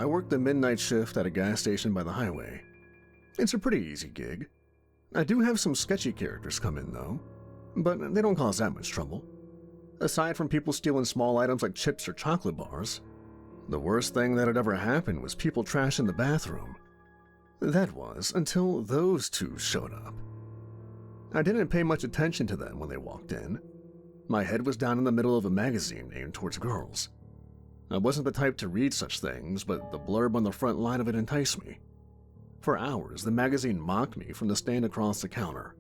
I work the midnight shift at a gas station by the highway. It's a pretty easy gig. I do have some sketchy characters come in though, but they don't cause that much trouble. Aside from people stealing small items like chips or chocolate bars, the worst thing that had ever happened was people trashing the bathroom. That was until those two showed up. I didn't pay much attention to them when they walked in. My head was down in the middle of a magazine aimed towards girls. I wasn't the type to read such things, but the blurb on the front line of it enticed me. For hours, the magazine mocked me from the stand across the counter.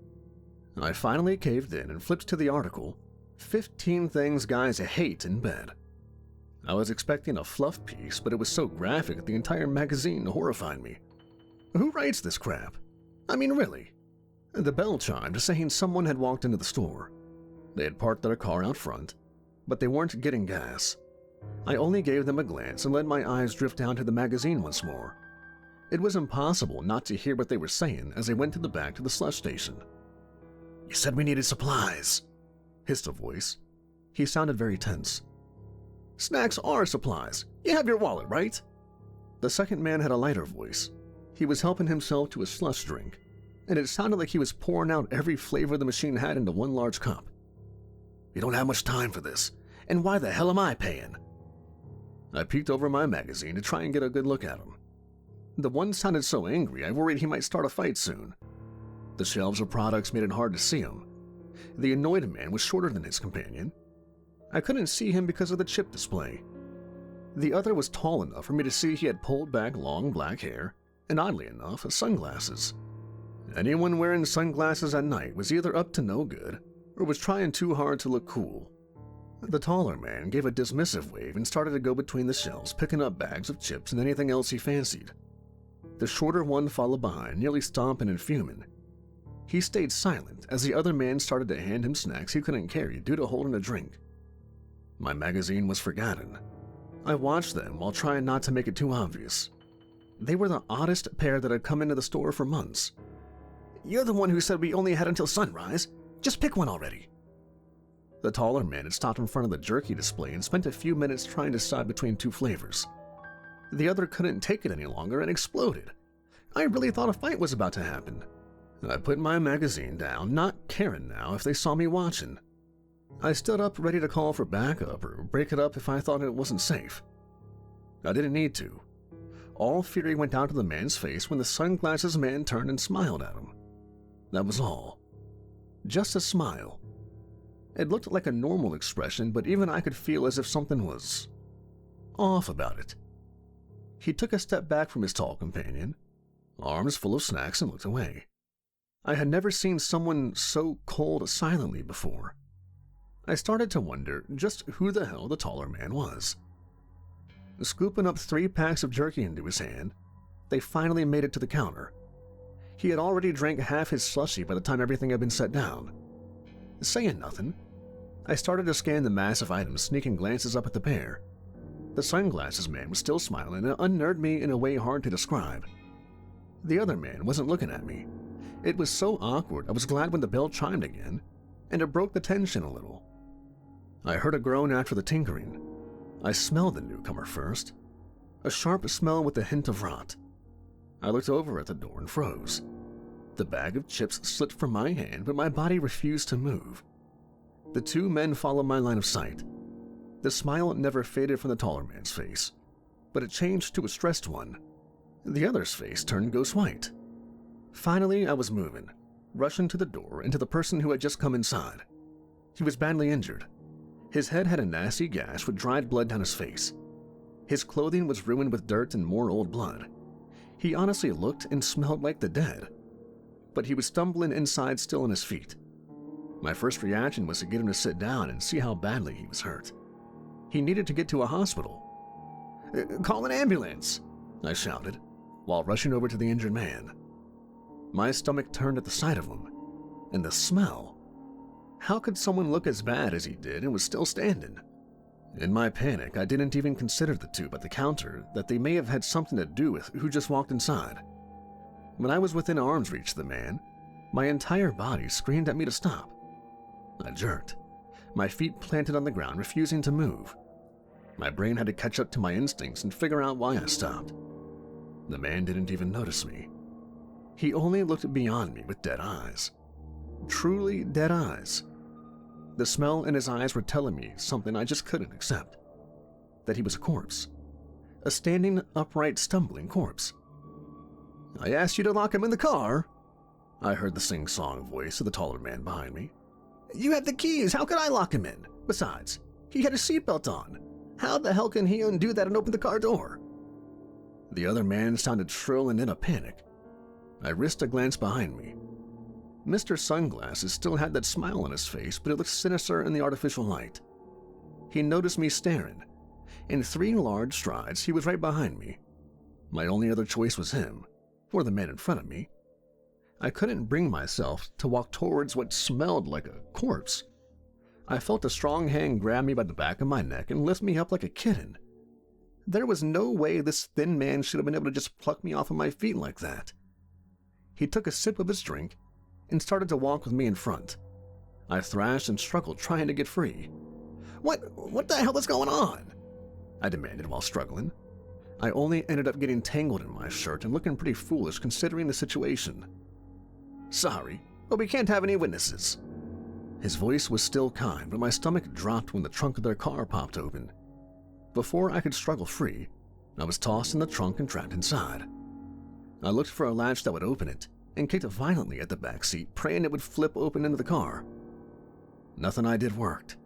I finally caved in and flipped to the article, 15 Things Guys Hate in Bed. I was expecting a fluff piece, but it was so graphic that the entire magazine horrified me. Who writes this crap? I mean, really? The bell chimed, saying someone had walked into the store. They had parked their car out front, but they weren't getting gas. I only gave them a glance and let my eyes drift down to the magazine once more. It was impossible not to hear what they were saying as they went to the back to the slush station. "You said we needed supplies," hissed a voice. He sounded very tense. "Snacks are supplies. You have your wallet, right?" The second man had a lighter voice. He was helping himself to a slush drink, and it sounded like he was pouring out every flavor the machine had into one large cup. "We don't have much time for this, and why the hell am I paying?" I peeked over my magazine to try and get a good look at him. The one sounded so angry I worried he might start a fight soon. The shelves of products made it hard to see him. The annoyed man was shorter than his companion. I couldn't see him because of the chip display. The other was tall enough for me to see he had pulled back long black hair, and oddly enough, sunglasses. Anyone wearing sunglasses at night was either up to no good or was trying too hard to look cool. The taller man gave a dismissive wave and started to go between the shelves, picking up bags of chips and anything else he fancied. The shorter one followed behind, nearly stomping and fuming. He stayed silent as the other man started to hand him snacks he couldn't carry due to holding a drink. My magazine was forgotten. I watched them while trying not to make it too obvious. They were the oddest pair that had come into the store for months. "You're the one who said we only had until sunrise. Just pick one already." The taller man had stopped in front of the jerky display and spent a few minutes trying to decide between two flavors. The other couldn't take it any longer and exploded. I really thought a fight was about to happen. I put my magazine down, not caring now if they saw me watching. I stood up ready to call for backup or break it up if I thought it wasn't safe. I didn't need to. All fury went down to the man's face when the sunglasses man turned and smiled at him. That was all. Just a smile. It looked like a normal expression, but even I could feel as if something was off about it. He took a step back from his tall companion, arms full of snacks, and looked away. I had never seen someone so cold silently before. I started to wonder just who the hell the taller man was. Scooping up 3 packs of jerky into his hand, they finally made it to the counter. He had already drank half his slushie by the time everything had been set down. Saying nothing, I started to scan the massive items, sneaking glances up at the pair. The sunglasses man was still smiling and unnerved me in a way hard to describe. The other man wasn't looking at me. It was so awkward I was glad when the bell chimed again, and it broke the tension a little. I heard a groan after the tinkering. I smelled the newcomer first. A sharp smell with a hint of rot. I looked over at the door and froze. The bag of chips slipped from my hand, but my body refused to move. The 2 men followed my line of sight. The smile never faded from the taller man's face, but it changed to a stressed one. The other's face turned ghost white. Finally, I was moving, rushing to the door and to the person who had just come inside. He was badly injured. His head had a nasty gash with dried blood down his face. His clothing was ruined with dirt and more old blood. He honestly looked and smelled like the dead. But he was stumbling inside, still on his feet. My first reaction was to get him to sit down and see how badly he was hurt. He needed to get to a hospital. "Call an ambulance!" I shouted, while rushing over to the injured man. My stomach turned at the sight of him, and the smell. How could someone look as bad as he did and was still standing? In my panic, I didn't even consider the 2 at the counter, that they may have had something to do with who just walked inside. When I was within arm's reach of the man, my entire body screamed at me to stop. I jerked, my feet planted on the ground, refusing to move. My brain had to catch up to my instincts and figure out why I stopped. The man didn't even notice me. He only looked beyond me with dead eyes. Truly dead eyes. The smell in his eyes were telling me something I just couldn't accept. That he was a corpse. A standing, upright, stumbling corpse. "I asked you to lock him in the car," I heard the sing-song voice of the taller man behind me. "You had the keys, how could I lock him in? Besides, he had a seatbelt on. How the hell can he undo that and open the car door?" The other man sounded shrill and in a panic. I risked a glance behind me. Mr. Sunglasses still had that smile on his face, but it looked sinister in the artificial light. He noticed me staring. In 3 large strides, he was right behind me. My only other choice was him, or the man in front of me. I couldn't bring myself to walk towards what smelled like a corpse. I felt a strong hand grab me by the back of my neck and lift me up like a kitten. There was no way this thin man should have been able to just pluck me off of my feet like that. He took a sip of his drink and started to walk with me in front. I thrashed and struggled, trying to get free. What the hell is going on?" I demanded while struggling. I only ended up getting tangled in my shirt and looking pretty foolish considering the situation. "Sorry, but we can't have any witnesses." His voice was still kind, but my stomach dropped when the trunk of their car popped open. Before I could struggle free, I was tossed in the trunk and trapped inside. I looked for a latch that would open it and kicked violently at the back seat, praying it would flip open into the car. Nothing I did worked.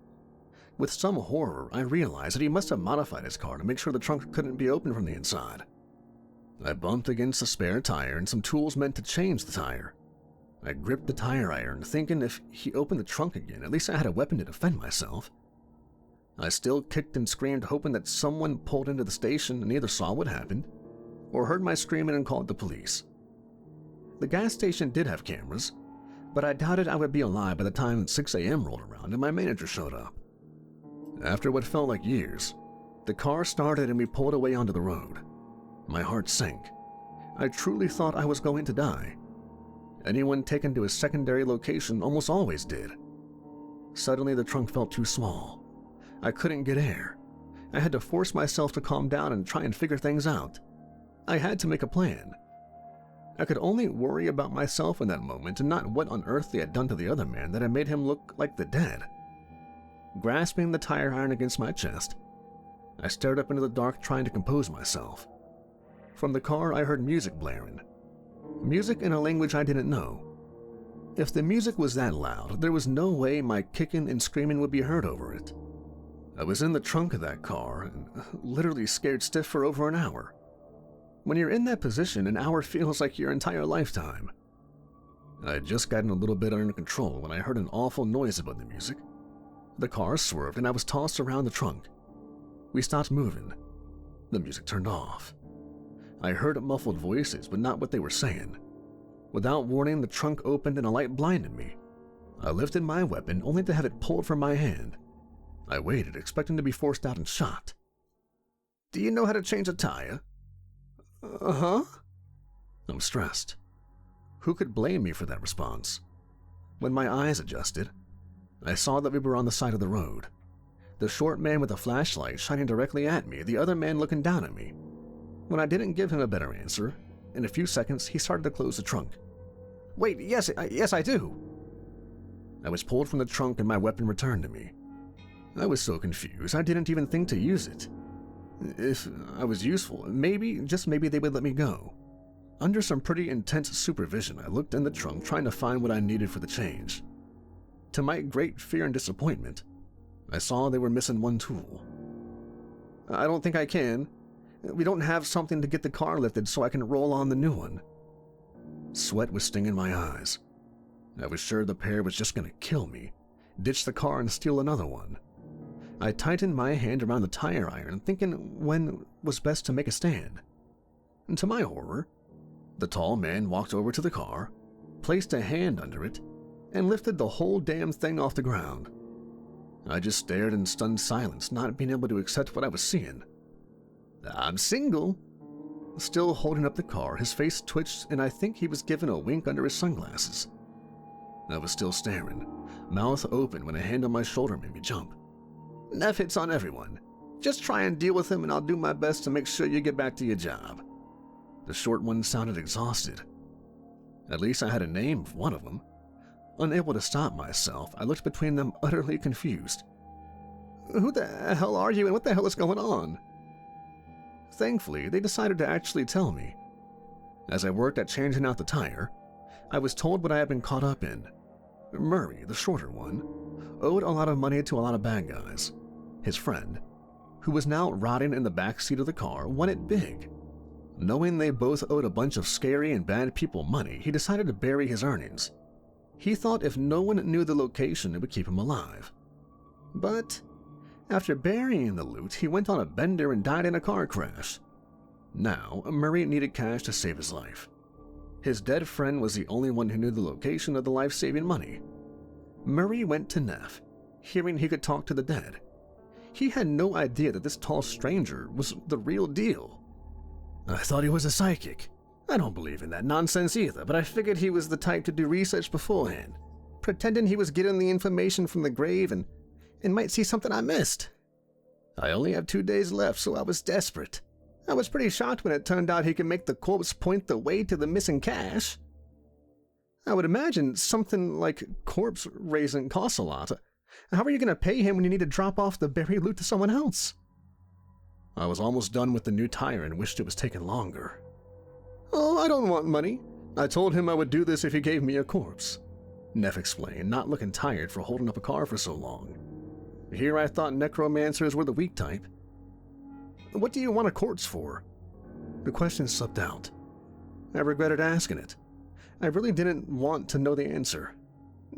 With some horror, I realized that he must have modified his car to make sure the trunk couldn't be opened from the inside. I bumped against a spare tire and some tools meant to change the tire. I gripped the tire iron, thinking if he opened the trunk again, at least I had a weapon to defend myself. I still kicked and screamed, hoping that someone pulled into the station and either saw what happened or heard my screaming and called the police. The gas station did have cameras, but I doubted I would be alive by the time 6 a.m. rolled around and my manager showed up. After what felt like years, the car started and we pulled away onto the road. My heart sank. I truly thought I was going to die. Anyone taken to a secondary location almost always did. Suddenly the trunk felt too small. I couldn't get air. I had to force myself to calm down and try and figure things out. I had to make a plan. I could only worry about myself in that moment and not what on earth they had done to the other man that had made him look like the dead. Grasping the tire iron against my chest, I stared up into the dark trying to compose myself. From the car I heard music blaring. Music in a language I didn't know. If the music was that loud, there was no way my kicking and screaming would be heard over it. I was in the trunk of that car and literally scared stiff for over an hour. When you're in that position, an hour feels like your entire lifetime. I had just gotten a little bit under control when I heard an awful noise above the music. The car swerved and I was tossed around the trunk. We stopped moving. The music turned off. I heard muffled voices, but not what they were saying. Without warning, the trunk opened and a light blinded me. I lifted my weapon only to have it pulled from my hand. I waited, expecting to be forced out and shot. "Do you know how to change a tire?" "Uh-huh." I'm stressed. Who could blame me for that response? When my eyes adjusted, I saw that we were on the side of the road. The short man with a flashlight shining directly at me, the other man looking down at me. When I didn't give him a better answer, in a few seconds he started to close the trunk. "Wait, yes I do." I was pulled from the trunk and my weapon returned to me. I was so confused I didn't even think to use it. If I was useful, maybe, just maybe they would let me go. Under some pretty intense supervision, I looked in the trunk trying to find what I needed for the change. To my great fear and disappointment, I saw they were missing one tool. "I don't think I can. We don't have something to get the car lifted so I can roll on the new one." Sweat was stinging my eyes. I was sure the pair was just going to kill me, ditch the car and steal another one. I tightened my hand around the tire iron, thinking when was best to make a stand. And to my horror, the tall man walked over to the car, placed a hand under it, and lifted the whole damn thing off the ground. I just stared in stunned silence, not being able to accept what I was seeing. "I'm single." Still holding up the car, his face twitched and I think he was giving a wink under his sunglasses. I was still staring, mouth open when a hand on my shoulder made me jump. "Neff hits on everyone. Just try and deal with him and I'll do my best to make sure you get back to your job. The short one sounded exhausted. At least I had a name of one of them. Unable to stop myself, I looked between them utterly confused. Who the hell are you and what the hell is going on? Thankfully, they decided to actually tell me. As I worked at changing out the tire, I was told what I had been caught up in. Murray, the shorter one, owed a lot of money to a lot of bad guys. His friend, who was now rotting in the back seat of the car, won it big. Knowing they both owed a bunch of scary and bad people money, he decided to bury his earnings. He thought if no one knew the location, it would keep him alive. But after burying the loot, he went on a bender and died in a car crash. Now, Murray needed cash to save his life. His dead friend was the only one who knew the location of the life-saving money. Murray went to Neff, hearing he could talk to the dead. He had no idea that this tall stranger was the real deal. I thought he was a psychic. I don't believe in that nonsense either, but I figured he was the type to do research beforehand, pretending he was getting the information from the grave and might see something I missed. I only have 2 days left, so I was desperate. I was pretty shocked when it turned out he could make the corpse point the way to the missing cash. I would imagine something like corpse raising costs a lot. How are you going to pay him when you need to drop off the buried loot to someone else? I was almost done with the new tire and wished it was taking longer. Oh, I don't want money. I told him I would do this if he gave me a corpse, Neff explained, not looking tired for holding up a car for so long. Here I thought necromancers were the weak type. What do you want a corpse for? The question slipped out. I regretted asking it. I really didn't want to know the answer.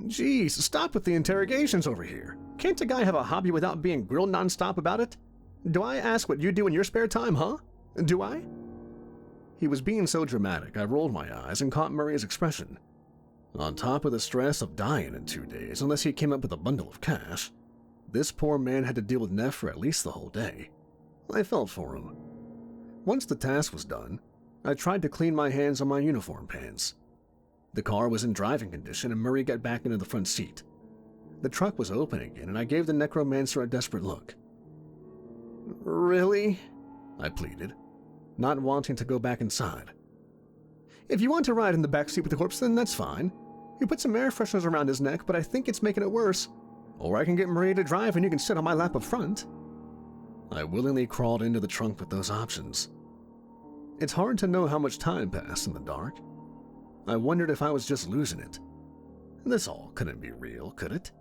Jeez, stop with the interrogations over here. Can't a guy have a hobby without being grilled nonstop about it? Do I ask what you do in your spare time, huh? Do I? He was being so dramatic, I rolled my eyes and caught Murray's expression. On top of the stress of dying in 2 days, unless he came up with a bundle of cash, this poor man had to deal with Neff for at least the whole day. I felt for him. Once the task was done, I tried to clean my hands on my uniform pants. The car was in driving condition and Murray got back into the front seat. The truck was open again and I gave the necromancer a desperate look. Really? I pleaded, not wanting to go back inside. If you want to ride in the back seat with the corpse, then that's fine. You put some air fresheners around his neck, but I think it's making it worse. Or I can get Maria to drive and you can sit on my lap up front. I willingly crawled into the trunk with those options. It's hard to know how much time passed in the dark. I wondered if I was just losing it. This all couldn't be real, could it?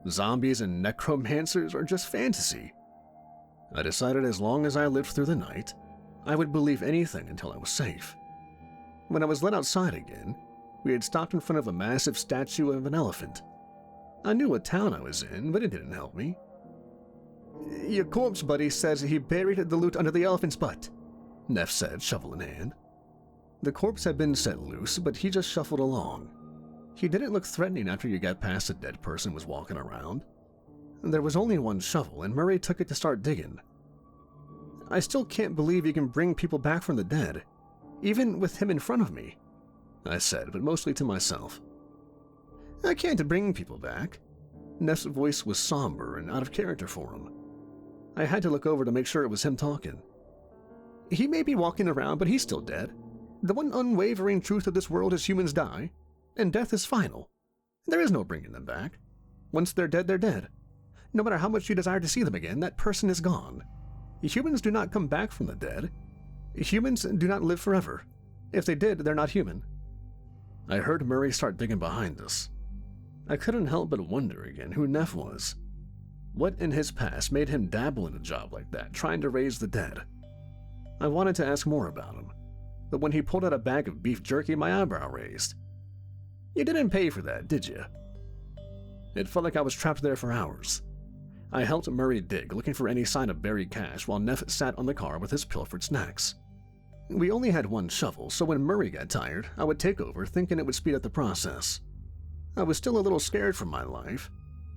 Zombies and necromancers are just fantasy. I decided as long as I lived through the night, I would believe anything until I was safe. When I was let outside again, we had stopped in front of a massive statue of an elephant. I knew what town I was in, but it didn't help me. Your corpse buddy says he buried the loot under the elephant's butt, Neff said, shovel in hand. The corpse had been set loose, but he just shuffled along. He didn't look threatening after you got past a dead person was walking around. There was only one shovel, and Murray took it to start digging. I still can't believe you can bring people back from the dead, even with him in front of me, I said, but mostly to myself. I can't bring people back. Neff's voice was somber and out of character for him. I had to look over to make sure it was him talking. He may be walking around, but he's still dead. The one unwavering truth of this world is humans die, and death is final. There is no bringing them back. Once they're dead, they're dead. No matter how much you desire to see them again, that person is gone. Humans do not come back from the dead. Humans do not live forever. If they did, they're not human. I heard Murray start digging behind us. I couldn't help but wonder again who Neff was. What in his past made him dabble in a job like that, trying to raise the dead? I wanted to ask more about him, but when he pulled out a bag of beef jerky, my eyebrow raised. You didn't pay for that, did you? It felt like I was trapped there for hours. I helped Murray dig, looking for any sign of buried cash, while Neff sat on the car with his pilfered snacks. We only had one shovel, so when Murray got tired, I would take over, thinking it would speed up the process. I was still a little scared for my life,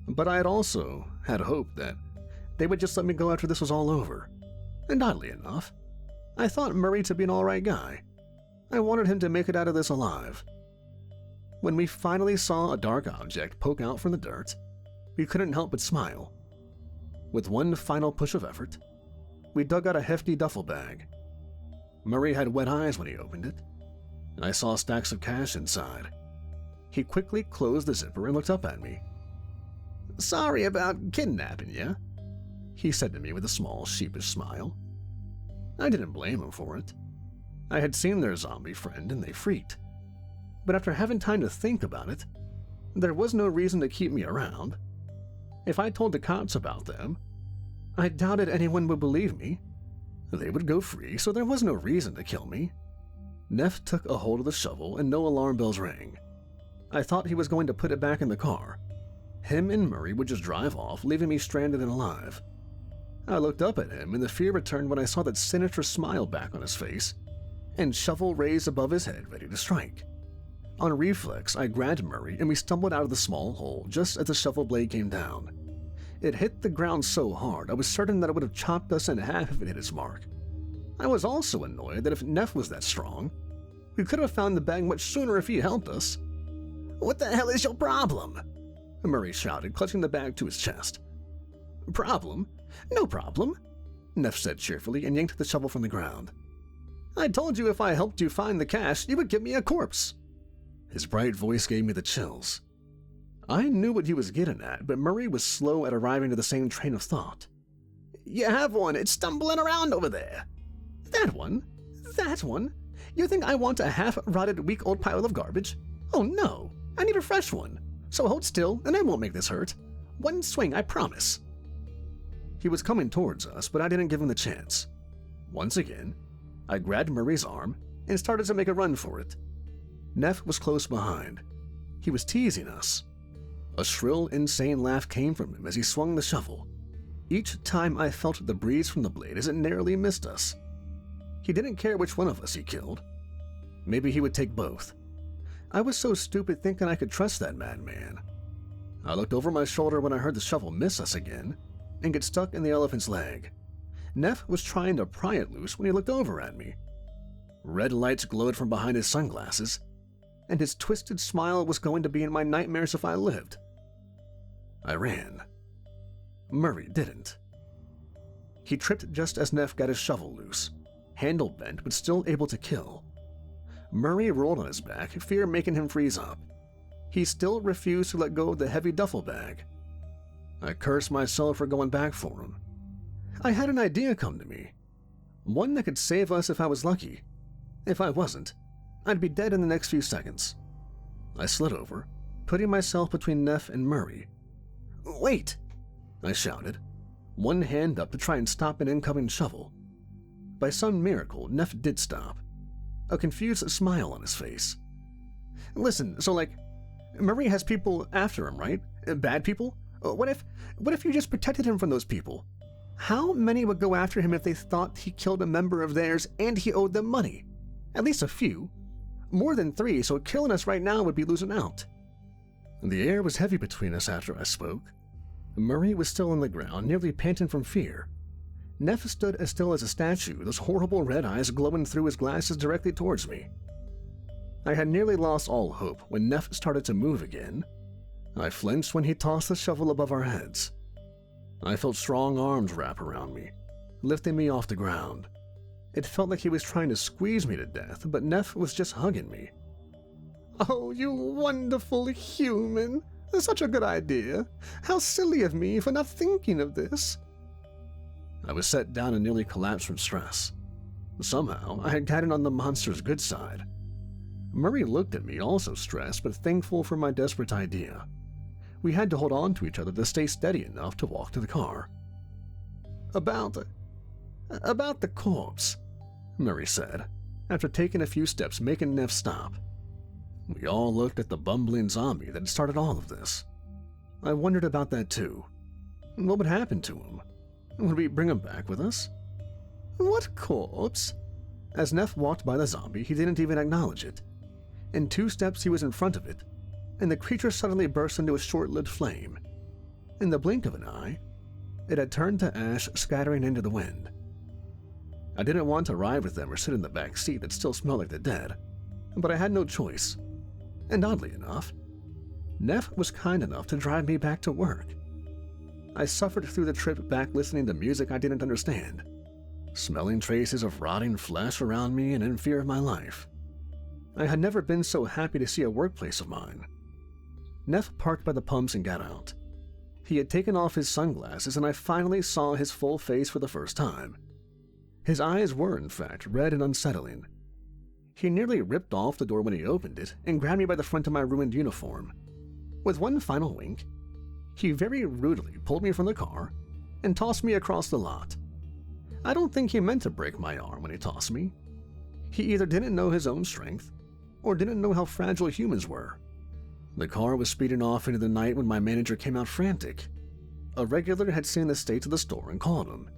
but I had also had hope that they would just let me go after this was all over. And oddly enough, I thought Murray to be an alright guy. I wanted him to make it out of this alive. When we finally saw a dark object poke out from the dirt, we couldn't help but smile. With one final push of effort, we dug out a hefty duffel bag. Murray had wet eyes when he opened it, and I saw stacks of cash inside. He quickly closed the zipper and looked up at me. "Sorry about kidnapping you," he said to me with a small, sheepish smile. I didn't blame him for it. I had seen their zombie friend and they freaked. But after having time to think about it, there was no reason to keep me around. If I told the cops about them, I doubted anyone would believe me. They would go free, so there was no reason to kill me. Neff took a hold of the shovel and no alarm bells rang. I thought he was going to put it back in the car. Him and Murray would just drive off, leaving me stranded and alive. I looked up at him and the fear returned when I saw that sinister smile back on his face and shovel raised above his head ready to strike. On reflex, I grabbed Murray and we stumbled out of the small hole just as the shovel blade came down. It hit the ground so hard I was certain that it would have chopped us in half if it hit its mark. I was also annoyed that if Neff was that strong, we could have found the bag much sooner if he helped us. "What the hell is your problem?" Murray shouted, clutching the bag to his chest. "Problem? No problem," Neff said cheerfully and yanked the shovel from the ground. "I told you if I helped you find the cash, you would give me a corpse." His bright voice gave me the chills. I knew what he was getting at, but Murray was slow at arriving to the same train of thought. "You have one. It's stumbling around over there." "That one? That one? You think I want a half-rotted, week-old pile of garbage? Oh no, I need a fresh one. So hold still, and I won't make this hurt. One swing, I promise." He was coming towards us, but I didn't give him the chance. Once again, I grabbed Murray's arm and started to make a run for it. Neff was close behind. He was teasing us. A shrill, insane laugh came from him as he swung the shovel. Each time I felt the breeze from the blade as it narrowly missed us. He didn't care which one of us he killed. Maybe he would take both. I was so stupid thinking I could trust that madman. I looked over my shoulder when I heard the shovel miss us again and get stuck in the elephant's leg. Neff was trying to pry it loose when he looked over at me. Red lights glowed from behind his sunglasses, and his twisted smile was going to be in my nightmares if I lived. I ran. Murray didn't. He tripped just as Neff got his shovel loose, handle bent but still able to kill. Murray rolled on his back, fear making him freeze up. He still refused to let go of the heavy duffel bag. I cursed myself for going back for him. I had an idea come to me. One that could save us if I was lucky. If I wasn't, I'd be dead in the next few seconds. I slid over, putting myself between Neff and Murray. "Wait!" I shouted, one hand up to try and stop an incoming shovel. By some miracle, Neff did stop, a confused smile on his face. "Listen, so Murray has people after him, right? Bad people? What if you just protected him from those people? How many would go after him if they thought he killed a member of theirs and he owed them money? At least a few. More than 3, so killing us right now would be losing out." The air was heavy between us after I spoke. Murray was still on the ground, nearly panting from fear. Neff stood as still as a statue, those horrible red eyes glowing through his glasses directly towards me. I had nearly lost all hope when Neff started to move again. I flinched when he tossed the shovel above our heads. I felt strong arms wrap around me, lifting me off the ground. It felt like he was trying to squeeze me to death, but Neff was just hugging me. "Oh, you wonderful human! Such a good idea! How silly of me for not thinking of this!" I was set down and nearly collapsed from stress. Somehow, I had gotten on the monster's good side. Murray looked at me, also stressed but thankful for my desperate idea. We had to hold on to each other to stay steady enough to walk to the car. About the corpse," Murray said, after taking a few steps, making Neff stop. We all looked at the bumbling zombie that had started all of this. I wondered about that too. What would happen to him? Would we bring him back with us? "What corpse?" As Neff walked by the zombie, he didn't even acknowledge it. In 2 steps, he was in front of it, and the creature suddenly burst into a short-lived flame. In the blink of an eye, it had turned to ash, scattering into the wind. I didn't want to ride with them or sit in the back seat that still smelled like the dead, but I had no choice. And oddly enough, Neff was kind enough to drive me back to work. I suffered through the trip back listening to music I didn't understand, smelling traces of rotting flesh around me and in fear of my life. I had never been so happy to see a workplace of mine. Neff parked by the pumps and got out. He had taken off his sunglasses, and I finally saw his full face for the first time. His eyes were, in fact, red and unsettling. He nearly ripped off the door when he opened it and grabbed me by the front of my ruined uniform. With one final wink, he very rudely pulled me from the car and tossed me across the lot. I don't think he meant to break my arm when he tossed me. He either didn't know his own strength or didn't know how fragile humans were. The car was speeding off into the night when my manager came out frantic. A regular had seen the state of the store and called him.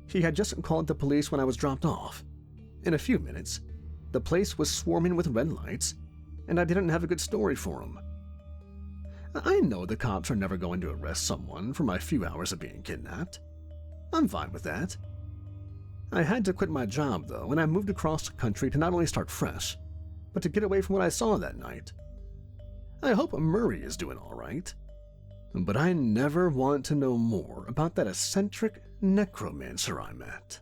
He had just called the police when I was dropped off. In a few minutes, the place was swarming with red lights, and I didn't have a good story for him. I know the cops are never going to arrest someone for my few hours of being kidnapped. I'm fine with that. I had to quit my job, though, and I moved across the country to not only start fresh, but to get away from what I saw that night. I hope Murray is doing all right, but I never want to know more about that eccentric necromancer I met.